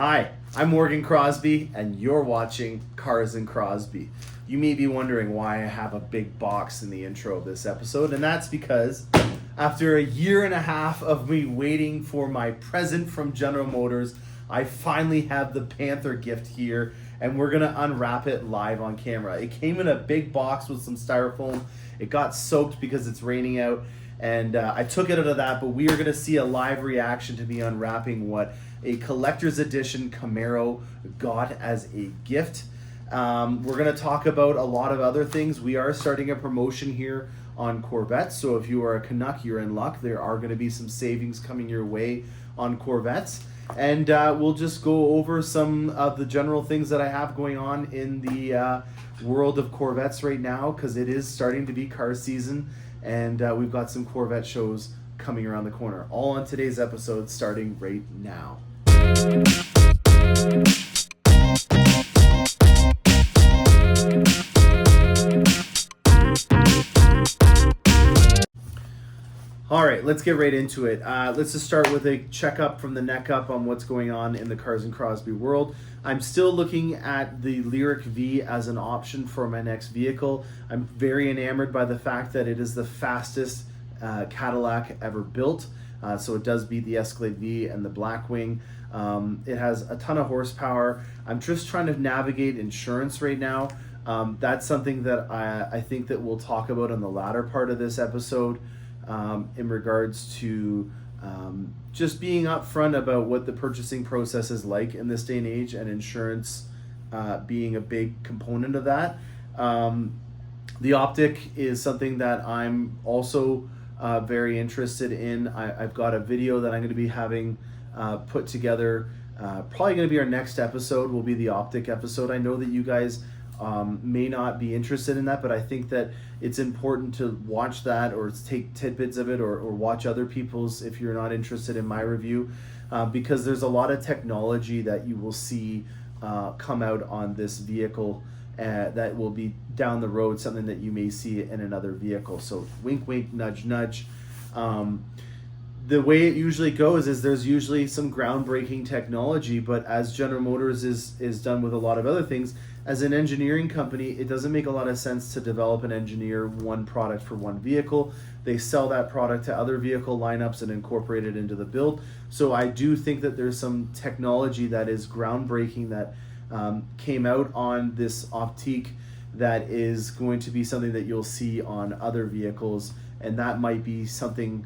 Hi, I'm Mcrosbie, and you're watching Cars and Crosby. You may be wondering why I have a big box in the intro of this episode, and that's because after a year and a half of me waiting for my present from General Motors, I finally have the Panther gift here, and we're going to unwrap it live on camera. It came in a big box with some styrofoam. It got soaked because it's raining out, and I took it out of that, but we are going to see a live reaction to me unwrapping what a collector's edition Camaro got as a gift. We're going to talk about a lot of other things. We are starting a promotion here on Corvettes, so if you are a Canuck, you're in luck. There are going to be some savings coming your way on Corvettes. And we'll just go over some of the general things that I have going on in the world of Corvettes right now, because it is starting to be car season, and we've got some Corvette shows coming around the corner. All on today's episode, starting right now. All right, let's get right into it. Let's just start with a checkup from the neck up on what's going on in the Cars and Crosby world. I'm still looking at the Lyric V as an option for my next vehicle. I'm very enamored by the fact that it is the fastest Cadillac ever built. So it does beat the Escalade V and the Blackwing. It has a ton of horsepower. I'm just trying to navigate insurance right now. That's something that I think that we'll talk about in the latter part of this episode. In regards to just being upfront about what the purchasing process is like in this day and age, and insurance being a big component of that. The optic is something that I'm also very interested in. I've got a video that I'm going to be having put together. Probably going to be our next episode will be the optic episode. I know that you guys may not be interested in that, but I think that it's important to watch that or take tidbits of it, or watch other people's if you're not interested in my review, because there's a lot of technology that you will see come out on this vehicle that will be down the road something that you may see in another vehicle. So wink wink, nudge nudge. The way it usually goes is there's usually some groundbreaking technology, but as General Motors is done with a lot of other things, as an engineering company, it doesn't make a lot of sense to develop and engineer one product for one vehicle. They sell that product to other vehicle lineups and incorporate it into the build. So I do think that there's some technology that is groundbreaking that came out on this Optique that is going to be something that you'll see on other vehicles, and that might be something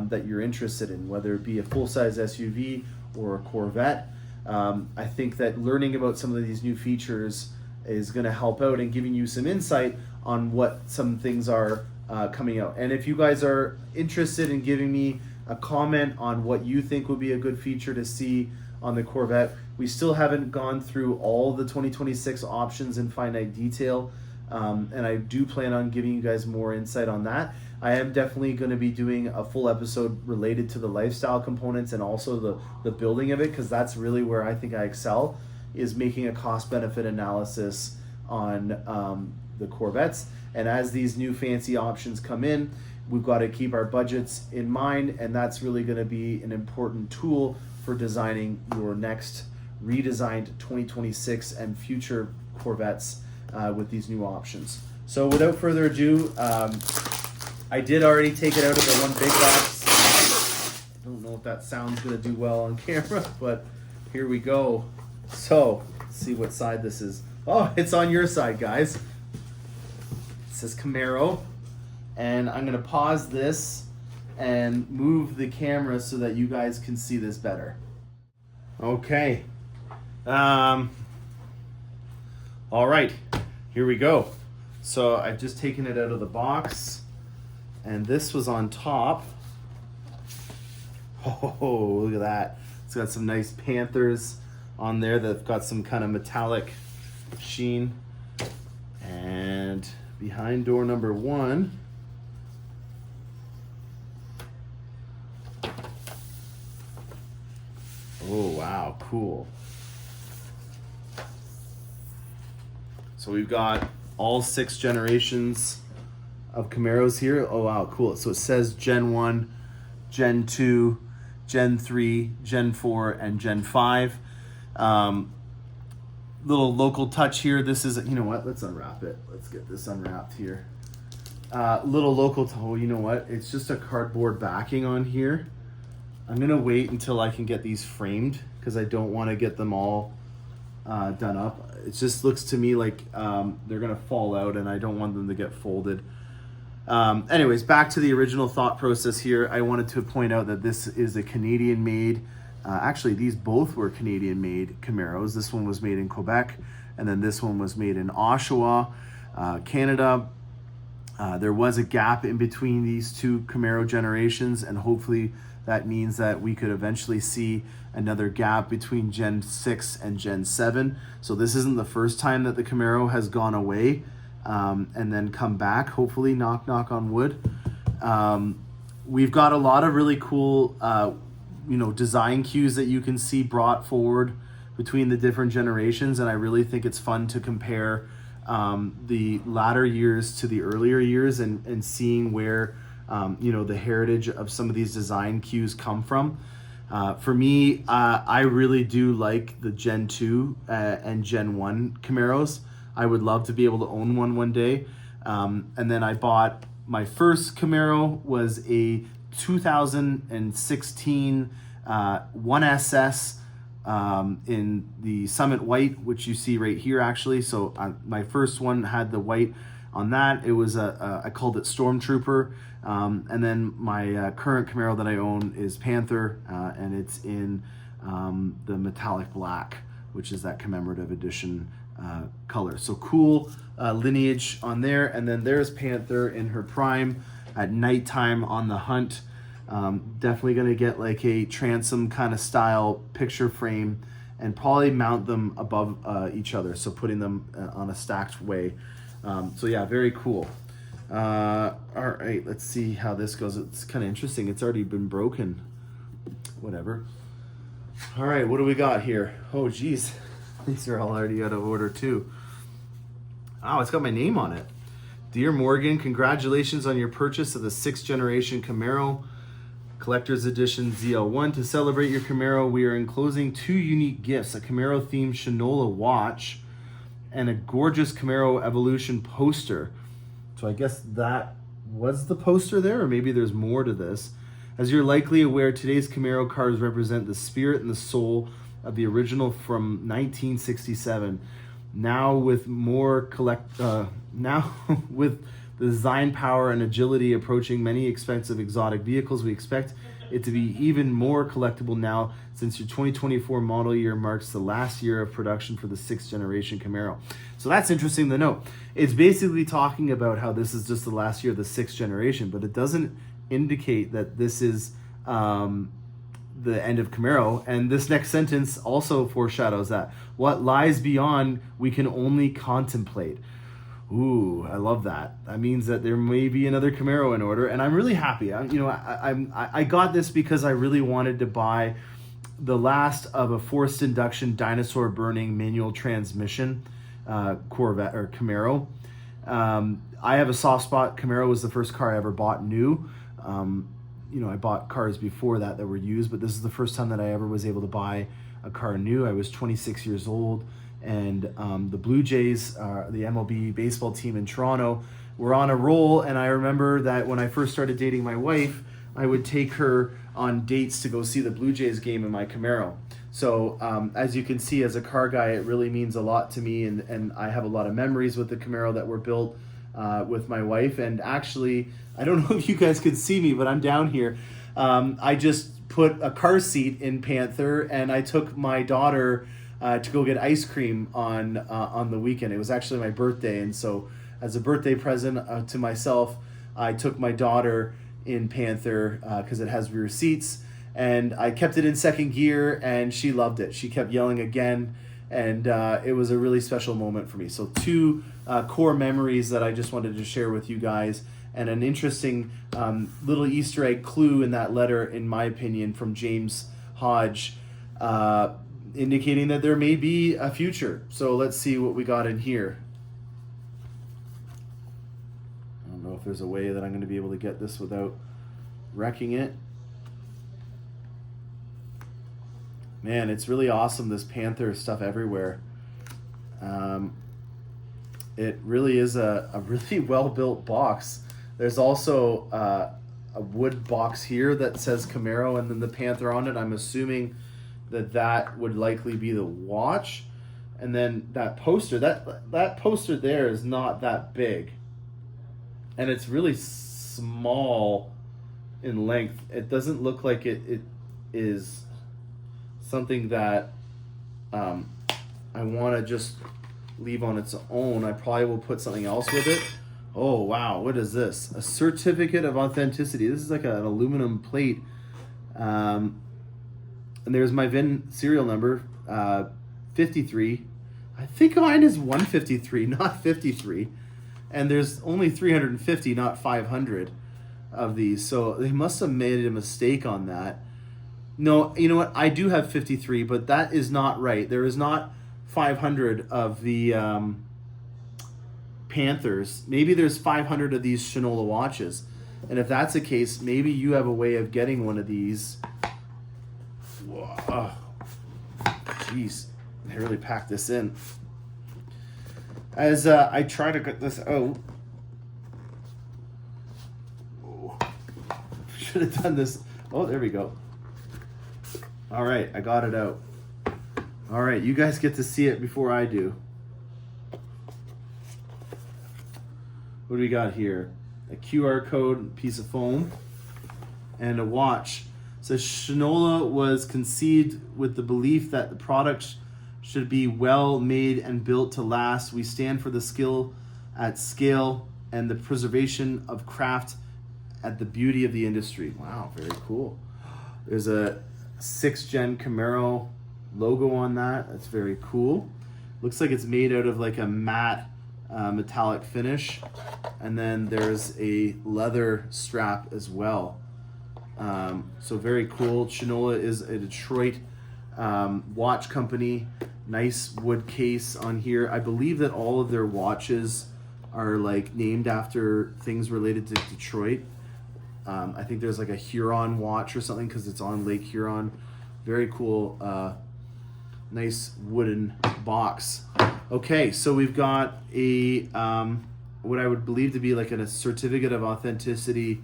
that you're interested in, whether it be a full-size SUV or a Corvette. I think that learning about some of these new features is going to help out and giving you some insight on what some things are coming out. And if you guys are interested in giving me a comment on what you think would be a good feature to see on the Corvette, we still haven't gone through all the 2026 options in finite detail, and I do plan on giving you guys more insight on that. I am definitely going to be doing a full episode related to the lifestyle components and also the building of it, because that's really where I think I excel, is making a cost-benefit analysis on the Corvettes. And as these new fancy options come in, we've got to keep our budgets in mind, and that's really going to be an important tool for designing your next redesigned 2026 and future Corvettes with these new options. So without further ado, I did already take it out of the one big box. I don't know if that sound's going to do well on camera, but here we go. So, let's see what side this is. Oh, it's on your side, guys. It says Camaro. And I'm going to pause this and move the camera so that you guys can see this better. Okay. All right. Here we go. So, I've just taken it out of the box. And this was on top. Oh, look at that. It's got some nice Panthers on there that've got some kind of metallic sheen. And behind door number 1, oh wow, cool. So we've got all 6 generations of Camaros here. Oh wow, cool. So it says Gen 1, Gen 2, Gen 3, Gen 4, and Gen 5. Little local touch here. This is, you know what? Let's unwrap it. Let's get this unwrapped here. Little local, oh, you know what? It's just a cardboard backing on here. I'm going to wait until I can get these framed because I don't want to get them all done up. It just looks to me like they're going to fall out and I don't want them to get folded. Anyways, back to the original thought process here. I wanted to point out that this is a Canadian-made, actually these both were Canadian-made Camaros. This one was made in Quebec and then this one was made in Oshawa, Canada. There was a gap in between these two Camaro generations, and hopefully that means that we could eventually see another gap between Gen 6 and Gen 7. So this isn't the first time that the Camaro has gone away and then come back, hopefully, knock on wood. We've got a lot of really cool design cues that you can see brought forward between the different generations, and I really think it's fun to compare the latter years to the earlier years and seeing where the heritage of some of these design cues come from. For me, I really do like the Gen 2 and Gen 1 Camaros. I would love to be able to own one day. And then I bought my first Camaro was a 2016 1SS in the Summit White, which you see right here actually. So my first one had the white on that. It was I called it Stormtrooper. And then my current Camaro that I own is Panther, and it's in the metallic black, which is that commemorative edition color. So cool lineage on there. And then there's Panther in her prime at nighttime on the hunt. Definitely going to get like a transom kind of style picture frame and probably mount them above each other. So putting them on a stacked way. So yeah, very cool. All right, let's see how this goes. It's kind of interesting. It's already been broken. Whatever. All right, what do we got here? Oh, geez. These are all already out of order too. Oh, it's got my name on it. Dear Morgan, congratulations on your purchase of the 6th generation Camaro Collector's Edition ZL1. To celebrate your Camaro, we are enclosing 2 unique gifts, a Camaro-themed Shinola watch and a gorgeous Camaro Evolution poster. So I guess that was the poster there, or maybe there's more to this. As you're likely aware, today's Camaro cars represent the spirit and the soul of the original from 1967. Now with with the design power and agility approaching many expensive exotic vehicles, we expect it to be even more collectible now, since your 2024 model year marks the last year of production for the 6th generation Camaro. So that's interesting to know. It's basically talking about how this is just the last year of the 6th generation, but it doesn't indicate that this is the end of Camaro. And this next sentence also foreshadows that. What lies beyond, we can only contemplate. Ooh, I love that. That means that there may be another Camaro in order, and I'm really happy. I got this because I really wanted to buy the last of a forced induction dinosaur burning manual transmission Corvette or Camaro. I have a soft spot. Camaro was the first car I ever bought new. I bought cars before that were used, but this is the first time that I ever was able to buy a car new. I was 26 years old. And the Blue Jays, the MLB baseball team in Toronto, were on a roll. And I remember that when I first started dating my wife, I would take her on dates to go see the Blue Jays game in my Camaro. So as you can see, as a car guy, it really means a lot to me. And I have a lot of memories with the Camaro that were built with my wife. And actually, I don't know if you guys could see me, but I'm down here. I just put a car seat in Panther, and I took my daughter to go get ice cream on the weekend. It was actually my birthday, and so as a birthday present to myself, I took my daughter in Panther because it has rear seats, and I kept it in second gear, and she loved it. She kept yelling again, and it was a really special moment for me. So 2 core memories that I just wanted to share with you guys, and an interesting little Easter egg clue in that letter, in my opinion, from James Hodge, indicating that there may be a future. So let's see what we got in here. I don't know if there's a way that I'm going to be able to get this without wrecking it. Man, it's really awesome, this Panther stuff everywhere. It really is a really well-built box. There's also a wood box here that says Camaro and then the Panther on it. I'm assuming that would likely be the watch. And then that poster, that poster there is not that big. And it's really small in length. It doesn't look like it is something that I want to just leave on its own. I probably will put something else with it. Oh, wow. What is this? A certificate of authenticity. This is like an aluminum plate. And there's my VIN serial number, 53. I think mine is 153, not 53. And there's only 350, not 500 of these. So they must have made a mistake on that. No, you know what? I do have 53, but that is not right. There is not 500 of the Panthers. Maybe there's 500 of these Shinola watches. And if that's the case, maybe you have a way of getting one of these. Whoa. Jeez. I really packed this in. As I try to get this out. Oh. Should have done this. Oh, there we go. All right, I got it out. All right, you guys get to see it before I do. What do we got here? A QR code, piece of foam, and a watch. It says Shinola was conceived with the belief that the product should be well made and built to last. We stand for the skill at scale and the preservation of craft at the beauty of the industry. Wow, very cool. There's a 6th gen Camaro logo on that. That's very cool. Looks like it's made out of like a matte metallic finish. And then there's a leather strap as well. So very cool. Shinola is a Detroit watch company. Nice wood case on here. I believe that all of their watches are like named after things related to Detroit. I think there's like a Huron watch or something because it's on Lake Huron. Very cool. Nice wooden box. Okay, so we've got a what I would believe to be like a certificate of authenticity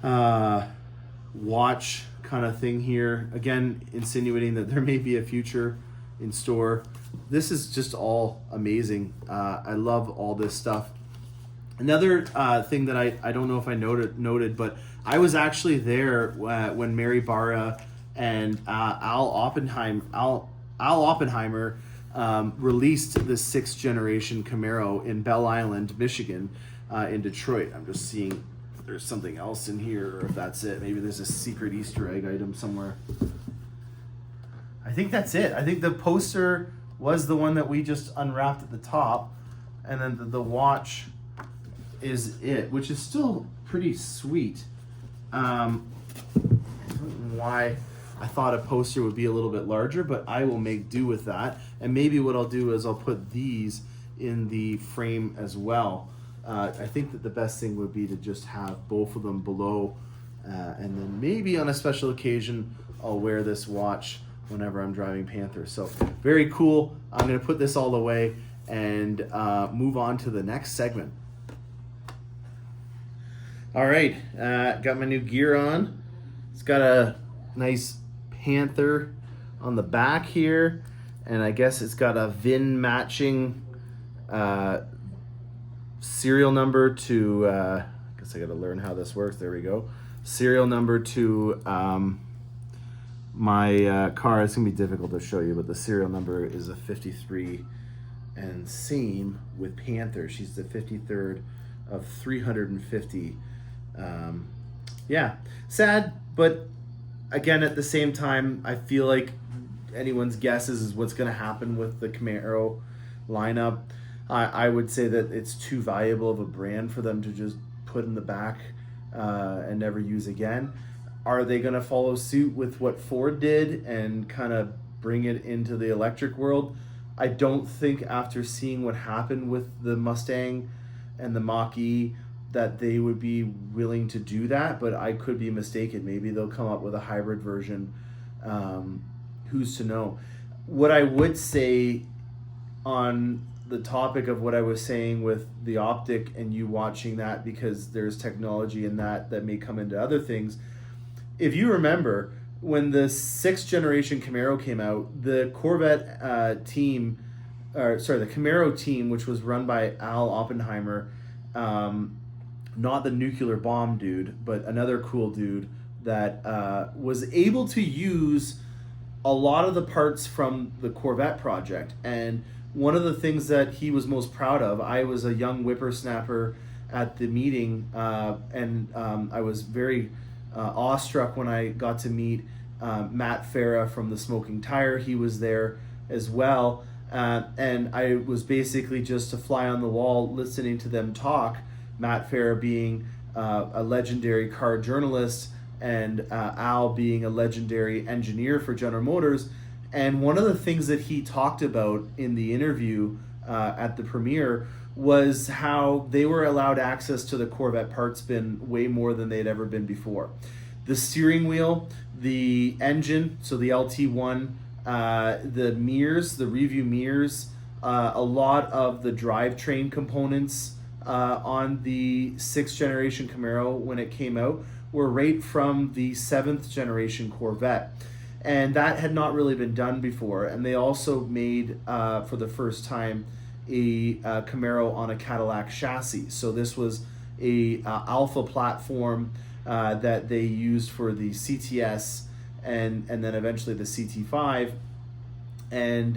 watch kind of thing here. Again, insinuating that there may be a future in store. This is just all amazing. I love all this stuff. Another thing that I don't know if I noted, but I was actually there when Mary Barra and Al Oppenheimer released the 6th generation Camaro in Belle Island, Michigan, in Detroit. I'm just seeing if there's something else in here, or if that's it. Maybe there's a secret Easter egg item somewhere. I think that's it. I think the poster was the one that we just unwrapped at the top, and then the watch is it, which is still pretty sweet. I don't know why I thought a poster would be a little bit larger, but I will make do with that. And maybe what I'll do is I'll put these in the frame as well. I think that the best thing would be to just have both of them below, and then maybe on a special occasion I'll wear this watch whenever I'm driving Panther. So very cool. I'm going to put this all away and move on to the next segment. All right, got my new gear on. It's got a nice Panther on the back here, and I guess it's got a VIN matching serial number to, I guess I got to learn how this works. There we go. Serial number to my car. It's going to be difficult to show you, but the serial number is a 53, and same with Panther. She's the 53rd of 350. Yeah, sad, but again, at the same time, I feel like anyone's guess is what's going to happen with the Camaro lineup. I would say that it's too valuable of a brand for them to just put in the back and never use again. Are they going to follow suit with what Ford did and kind of bring it into the electric world? I don't think after seeing what happened with the Mustang and the Mach-E that they would be willing to do that, but I could be mistaken. Maybe they'll come up with a hybrid version who's to know? What I would say on the topic of what I was saying with the optic and you watching that, because there's technology in that may come into other things. If you remember, when the 6th generation Camaro came out, the Corvette team, the Camaro team, which was run by Al Oppenheimer, not the nuclear bomb dude, but another cool dude that was able to use a lot of the parts from the Corvette project. And one of the things that he was most proud of, I was a young whippersnapper at the meeting, and I was very awestruck when I got to meet Matt Farah from the Smoking Tire. He was there as well. And I was basically just a fly on the wall listening to them talk, Matt Farah being a legendary car journalist and Al being a legendary engineer for General Motors. And one of the things that he talked about in the interview at the premiere was how they were allowed access to the Corvette parts bin way more than they'd ever been before. The steering wheel, the engine, so the LT1, the mirrors, the review mirrors, a lot of the drivetrain components on the 6th generation Camaro when it came out were right from the 7th generation Corvette. And that had not really been done before. And they also made, for the first time, a Camaro on a Cadillac chassis. So this was a alpha platform that they used for the CTS and then eventually the CT5. And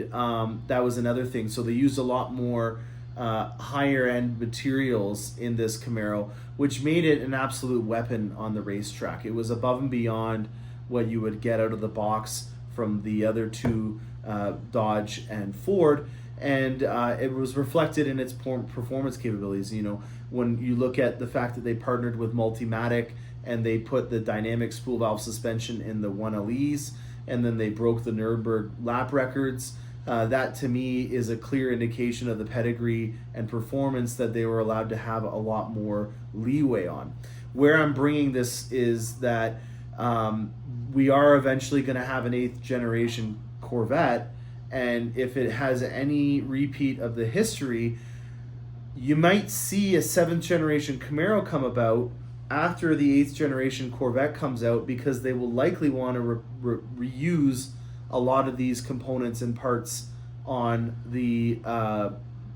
that was another thing. So they used a lot more higher end materials in this Camaro, which made it an absolute weapon on the racetrack. It was above and beyond what you would get out of the box from the other two, Dodge and Ford, and it was reflected in its performance capabilities. You know, when you look at the fact that they partnered with Multimatic and they put the dynamic spool valve suspension in the 1LEs, and then they broke the Nürburgring lap records, that to me is a clear indication of the pedigree and performance that they were allowed to have a lot more leeway on. Where I'm bringing this is that we are eventually going to have an 8th generation Corvette, and if it has any repeat of the history, you might see a 7th generation Camaro come about after the 8th generation Corvette comes out, because they will likely want to reuse a lot of these components and parts on the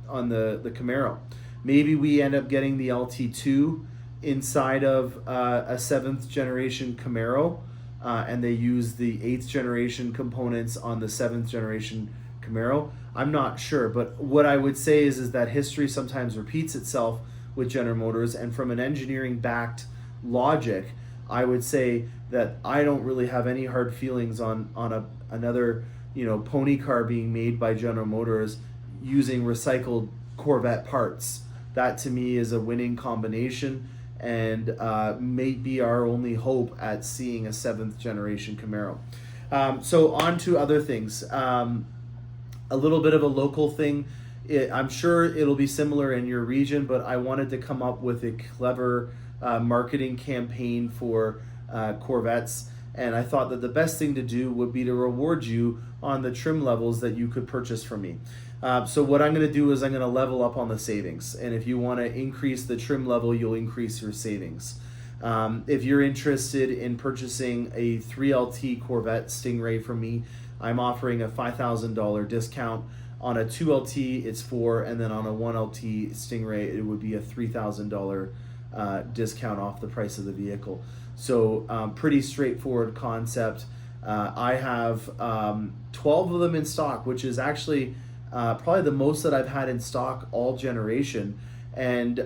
Camaro. Maybe we end up getting the LT2 inside of a 7th generation Camaro, and they use the 8th generation components on the 7th generation Camaro. I'm not sure, but what I would say is that history sometimes repeats itself with General Motors, and from an engineering backed logic, I would say that I don't really have any hard feelings on another pony car being made by General Motors using recycled Corvette parts. That to me is a winning combination, and may be our only hope at seeing a 7th generation Camaro. So on to other things. A little bit of a local thing. I'm sure it'll be similar in your region, but I wanted to come up with a clever marketing campaign for Corvettes, and I thought that the best thing to do would be to reward you on the trim levels that you could purchase from me. So what I'm going to do is I'm going to level up on the savings, and if you want to increase the trim level, you'll increase your savings. If you're interested in purchasing a 3LT Corvette Stingray from me, I'm offering a $5,000 discount. On a 2LT, it's $4,000, and then on a 1LT Stingray, it would be a $3,000 discount off the price of the vehicle. So pretty straightforward concept. I have 12 of them in stock, which is actually probably the most that I've had in stock all generation. And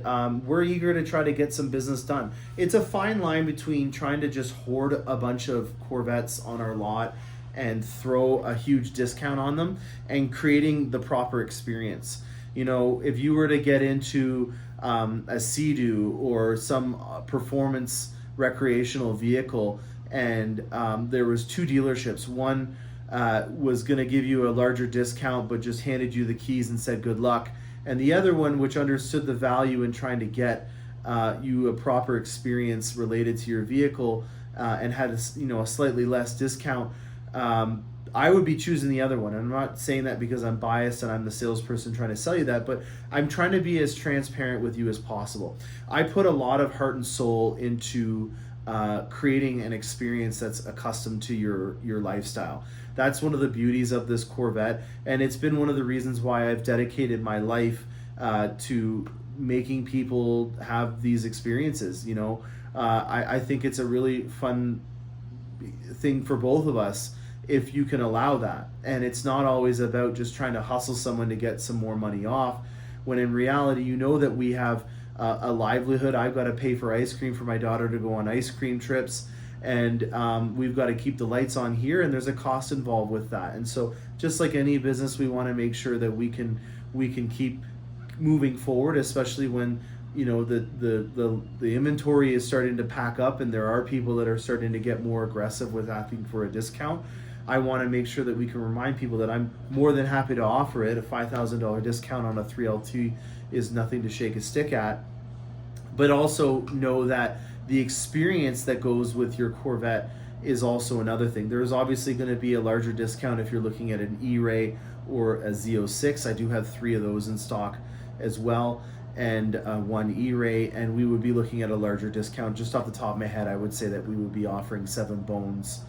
we're eager to try to get some business done. It's a fine line between trying to just hoard a bunch of Corvettes on our lot and throw a huge discount on them and creating the proper experience. You know, if you were to get into a Sea-Doo or some performance recreational vehicle, and there was two dealerships, one was going to give you a larger discount but just handed you the keys and said good luck, and the other one, which understood the value in trying to get you a proper experience related to your vehicle and had a slightly less discount, I would be choosing the other one. I'm not saying that because I'm biased and I'm the salesperson trying to sell you that, but I'm trying to be as transparent with you as possible. I put a lot of heart and soul into creating an experience that's accustomed to your lifestyle. That's one of the beauties of this Corvette, and it's been one of the reasons why I've dedicated my life to making people have these experiences. You know, I think it's a really fun thing for both of us if you can allow that. And it's not always about just trying to hustle someone to get some more money off, when in reality, you know that we have a livelihood. I've got to pay for ice cream for my daughter to go on ice cream trips, and we've got to keep the lights on here, and there's a cost involved with that. And so just like any business, we want to make sure that we can keep moving forward, especially when, you know, the inventory is starting to pack up and there are people that are starting to get more aggressive with asking for a discount. I want to make sure that we can remind people that I'm more than happy to offer it. A $5,000 discount on a 3LT is nothing to shake a stick at. But also know that the experience that goes with your Corvette is also another thing. There's obviously going to be a larger discount if you're looking at an E-Ray or a Z06. I do have 3 of those in stock as well, and 1 E-Ray, and we would be looking at a larger discount. Just off the top of my head, I would say that we would be offering 7 bones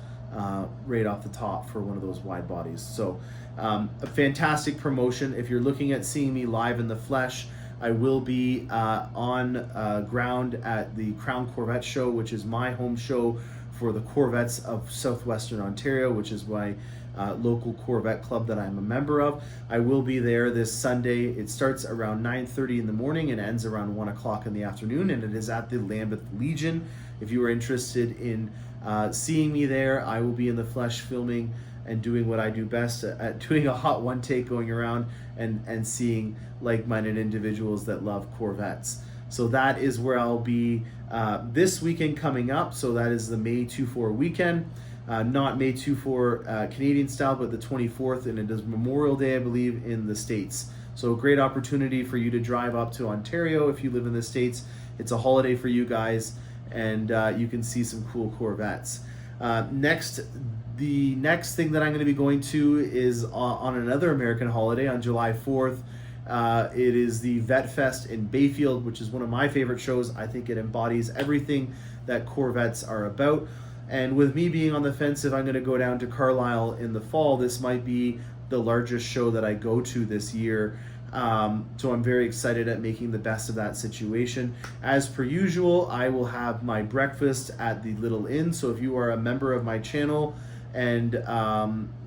right off the top for one of those wide bodies. So a fantastic promotion. If you're looking at seeing me live in the flesh, I will be on ground at the Crown Corvette Show, which is my home show for the Corvettes of Southwestern Ontario, which is my local Corvette club that I'm a member of. I will be there this Sunday. It starts around 9:30 in the morning and ends around 1 o'clock in the afternoon, and it is at the Lambeth Legion. If you are interested in seeing me there, I will be in the flesh filming and doing what I do best at doing a hot one take, going around and seeing like-minded individuals that love Corvettes. So that is where I'll be this weekend coming up. So that is the May 2-4 weekend. Not May 2-4 Canadian style, but the 24th, and it is Memorial Day, I believe, in the States. So a great opportunity for you to drive up to Ontario if you live in the States. It's a holiday for you guys, and you can see some cool Corvettes. The next thing that I'm going to be going to is on another American holiday on July 4th. It is the Vet Fest in Bayfield, which is one of my favorite shows. I think it embodies everything that Corvettes are about. And with me being on the fence, if I'm going to go down to Carlisle in the fall, this might be the largest show that I go to this year. So I'm very excited at making the best of that situation. As per usual, I will have my breakfast at the Little Inn. So if you are a member of my channel and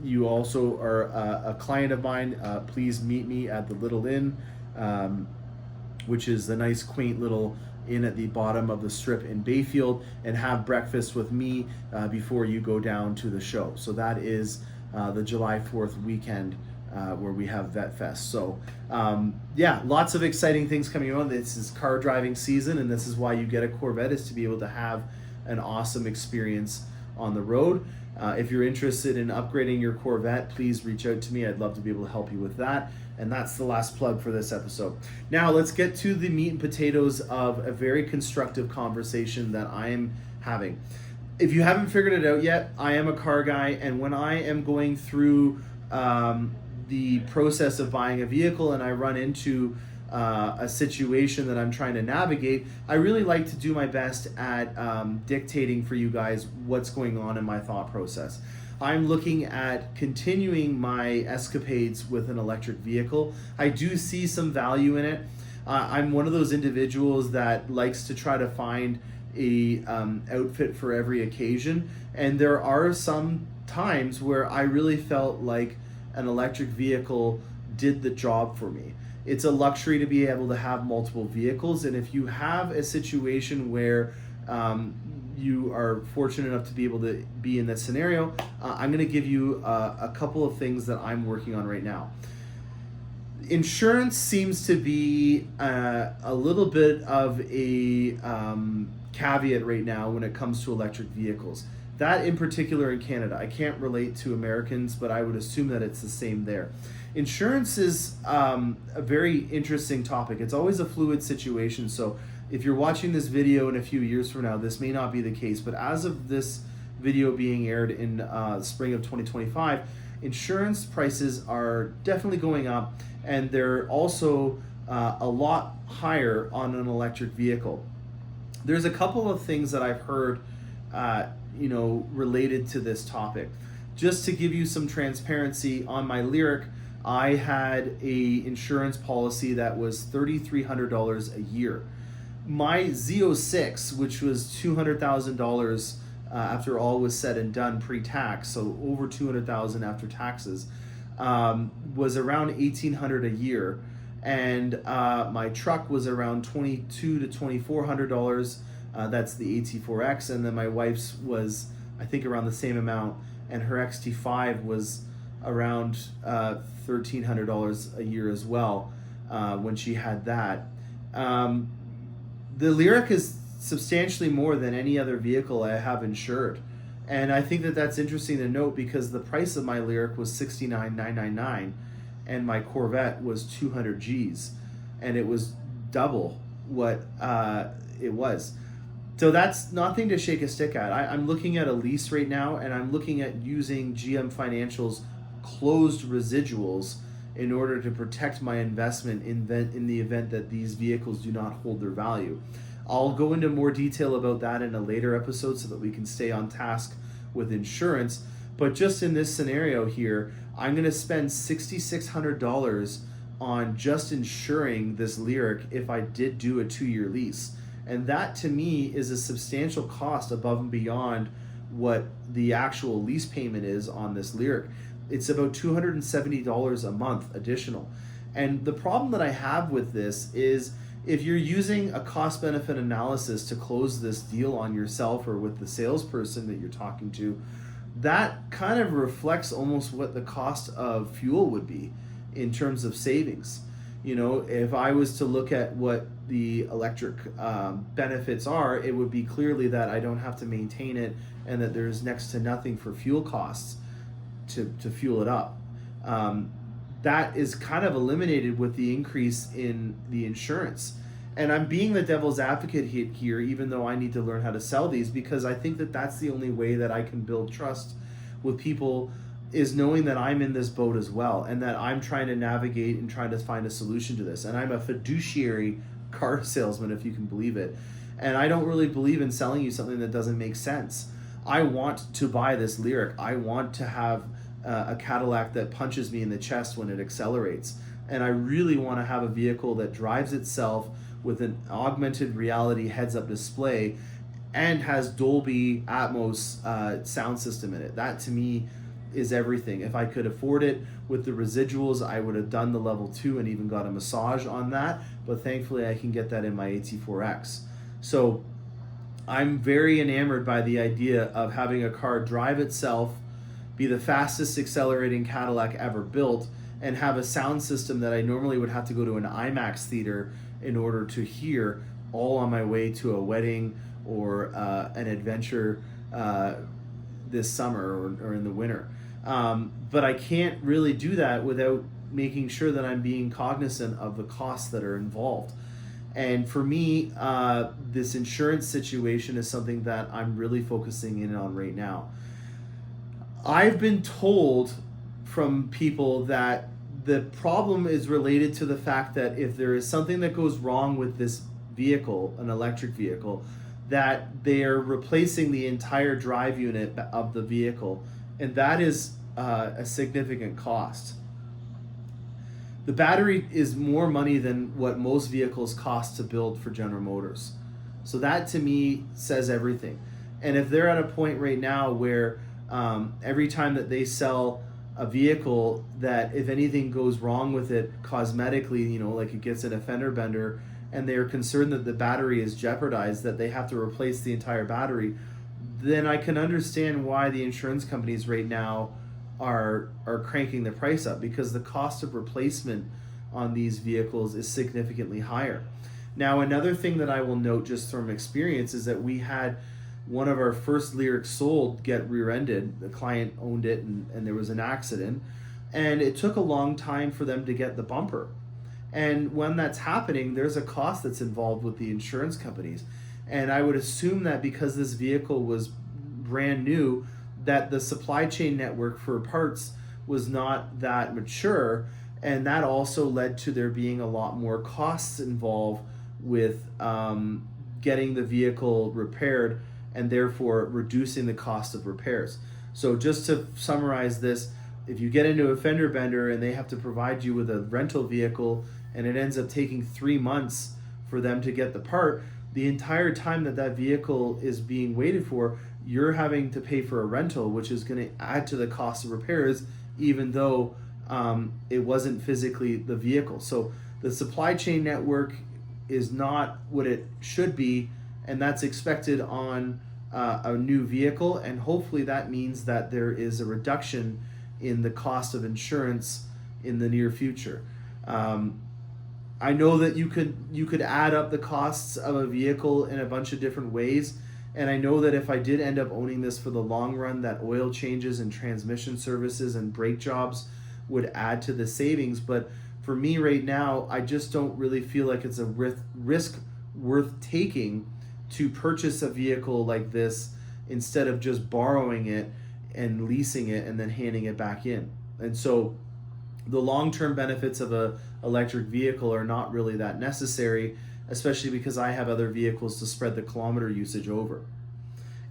you also are a client of mine, please meet me at the Little Inn, which is the nice, quaint little inn at the bottom of the strip in Bayfield, and have breakfast with me before you go down to the show. So that is the July 4th weekend where we have Vet Fest. So yeah, lots of exciting things coming on. This is car driving season, and this is why you get a Corvette, is to be able to have an awesome experience on the road. If you're interested in upgrading your Corvette, please reach out to me. I'd love to be able to help you with that. And that's the last plug for this episode. Now let's get to the meat and potatoes of a very constructive conversation that I am having. If you haven't figured it out yet, I am a car guy, and when I am going through the process of buying a vehicle and I run into a situation that I'm trying to navigate, I really like to do my best at dictating for you guys what's going on in my thought process. I'm looking at continuing my escapades with an electric vehicle. I do see some value in it. I'm one of those individuals that likes to try to find a outfit for every occasion, and there are some times where I really felt like an electric vehicle did the job for me. It's a luxury to be able to have multiple vehicles, and if you have a situation where you are fortunate enough to be able to be in that scenario, I'm going to give you a couple of things that I'm working on right now. Insurance seems to be a little bit of a caveat right now when it comes to electric vehicles. That in particular in Canada. I can't relate to Americans, but I would assume that it's the same there. Insurance is a very interesting topic. It's always a fluid situation, so if you're watching this video in a few years from now, this may not be the case, but as of this video being aired in spring of 2025, insurance prices are definitely going up, and they're also a lot higher on an electric vehicle. There's a couple of things that I've heard, related to this topic. Just to give you some transparency, on my Lyriq, I had a insurance policy that was $3,300 a year. My Z06, which was $200,000 after all was said and done pre-tax, so over $200,000 after taxes, was around $1,800 a year, and my truck was around $2,200 to $2,400. That's the AT4X, and then my wife's was, I think, around the same amount, and her XT5 was around $1,300 a year as well when she had that. The Lyriq is substantially more than any other vehicle I have insured, and I think that that's interesting to note because the price of my Lyriq was $69,999, and my Corvette was 200 G's, and it was double what it was. So that's nothing to shake a stick at. I'm looking at a lease right now, and I'm looking at using GM Financial's closed residuals in order to protect my investment in the event that these vehicles do not hold their value. I'll go into more detail about that in a later episode so that we can stay on task with insurance. But just in this scenario here, I'm going to spend $6,600 on just insuring this Lyriq if I did do a 2-year lease. And that to me is a substantial cost above and beyond what the actual lease payment is on this Lyriq. It's about $270 a month additional. And the problem that I have with this is if you're using a cost-benefit analysis to close this deal on yourself or with the salesperson that you're talking to, that kind of reflects almost what the cost of fuel would be in terms of savings. If I was to look at what the electric benefits are, it would be clearly that I don't have to maintain it and that there's next to nothing for fuel costs to fuel it up. That is kind of eliminated with the increase in the insurance. And I'm being the devil's advocate here, even though I need to learn how to sell these, because I think that that's the only way that I can build trust with people, is knowing that I'm in this boat as well, and that I'm trying to navigate and trying to find a solution to this. And I'm a fiduciary car salesman, if you can believe it. And I don't really believe in selling you something that doesn't make sense. I want to buy this Lyriq. I want to have a Cadillac that punches me in the chest when it accelerates. And I really want to have a vehicle that drives itself with an augmented reality heads-up display and has Dolby Atmos sound system in it. That to me is everything. If I could afford it with the residuals, I would have done the level 2 and even got a massage on that, but thankfully I can get that in my AT4X. So I'm very enamored by the idea of having a car drive itself, be the fastest accelerating Cadillac ever built, and have a sound system that I normally would have to go to an IMAX theater in order to hear, all on my way to a wedding or an adventure this summer or in the winter. But I can't really do that without making sure that I'm being cognizant of the costs that are involved. And for me, this insurance situation is something that I'm really focusing in on right now. I've been told from people that the problem is related to the fact that if there is something that goes wrong with this vehicle, an electric vehicle, that they are replacing the entire drive unit of the vehicle, and that is a significant cost. The battery is more money than what most vehicles cost to build for General Motors. So that to me says everything. And if they're at a point right now where every time that they sell a vehicle, that if anything goes wrong with it cosmetically, like it gets in a fender bender, and they're concerned that the battery is jeopardized, that they have to replace the entire battery, then I can understand why the insurance companies right now are cranking the price up, because the cost of replacement on these vehicles is significantly higher. Now, another thing that I will note just from experience is that we had one of our first Lyriq sold get rear-ended. The client owned it, and there was an accident, and it took a long time for them to get the bumper. And when that's happening, there's a cost that's involved with the insurance companies. And I would assume that because this vehicle was brand new, that the supply chain network for parts was not that mature, and that also led to there being a lot more costs involved with getting the vehicle repaired, and therefore reducing the cost of repairs. So just to summarize this, if you get into a fender bender and they have to provide you with a rental vehicle and it ends up taking 3 months for them to get the part, the entire time that that vehicle is being waited for, you're having to pay for a rental, which is going to add to the cost of repairs, even though it wasn't physically the vehicle. So the supply chain network is not what it should be, and that's expected on a new vehicle, and hopefully that means that there is a reduction in the cost of insurance in the near future. I know that you could add up the costs of a vehicle in a bunch of different ways, and I know that if I did end up owning this for the long run, that oil changes and transmission services and brake jobs would add to the savings. But for me right now, I just don't really feel like it's a risk worth taking to purchase a vehicle like this instead of just borrowing it and leasing it and then handing it back in. And so the long-term benefits of a electric vehicle are not really that necessary, especially because I have other vehicles to spread the kilometer usage over.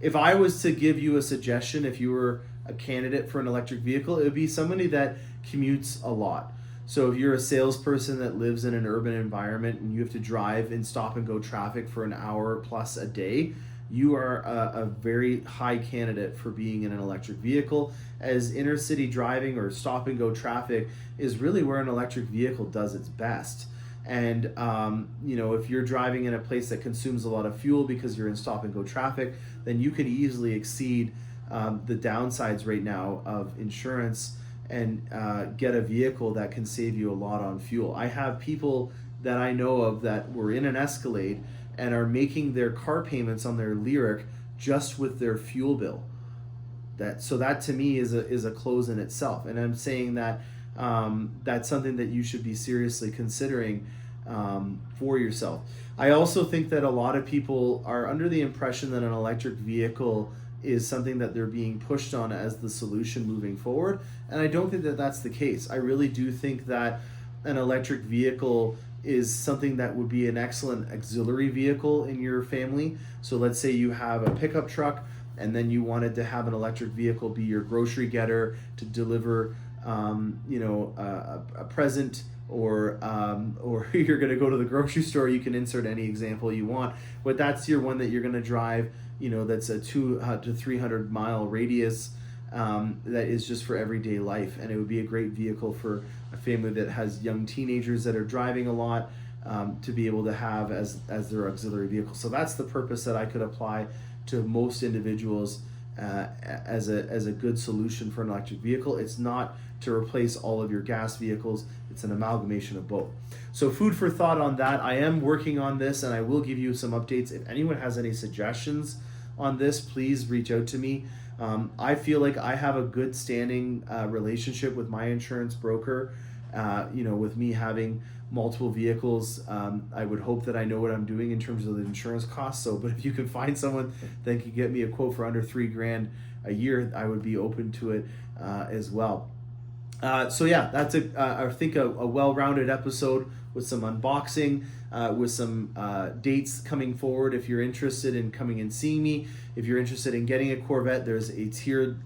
If I was to give you a suggestion, if you were a candidate for an electric vehicle, it would be somebody that commutes a lot. So if you're a salesperson that lives in an urban environment and you have to drive in stop and go traffic for an hour plus a day, you are a very high candidate for being in an electric vehicle, as inner city driving or stop and go traffic is really where an electric vehicle does its best. And if you're driving in a place that consumes a lot of fuel because you're in stop and go traffic, then you could easily exceed the downsides right now of insurance and get a vehicle that can save you a lot on fuel. I have people that I know of that were in an Escalade and are making their car payments on their Lyric just with their fuel bill. That to me is a close in itself, and I'm saying that that's something that you should be seriously considering for yourself. I also think that a lot of people are under the impression that an electric vehicle is something that they're being pushed on as the solution moving forward, and I don't think that that's the case. I really do think that an electric vehicle is something that would be an excellent auxiliary vehicle in your family. So let's say you have a pickup truck and then you wanted to have an electric vehicle be your grocery getter to deliver a present, or you're going to go to the grocery store. You can insert any example you want, but that's your one that you're going to drive, that's a 200 to 300 mile radius, that is just for everyday life. And it would be a great vehicle for a family that has young teenagers that are driving a lot, to be able to have as their auxiliary vehicle. So that's the purpose that I could apply to most individuals as a good solution for an electric vehicle. It's not to replace all of your gas vehicles. It's an amalgamation of both. So food for thought on that. I am working on this, and I will give you some updates. If anyone has any suggestions on this, please reach out to me. I feel like I have a good standing relationship with my insurance broker. With me having multiple vehicles, I would hope that I know what I'm doing in terms of the insurance costs. But if you can find someone that can get me a quote for under $3,000 a year, I would be open to it as well. That's I think a well-rounded episode with some unboxing, with some dates coming forward. If you're interested in coming and seeing me, if you're interested in getting a Corvette, there's a tiered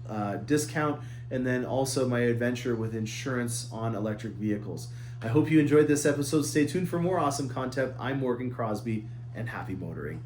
discount, and then also my adventure with insurance on electric vehicles. I hope you enjoyed this episode. Stay tuned for more awesome content. I'm Morgan Crosby, and happy motoring.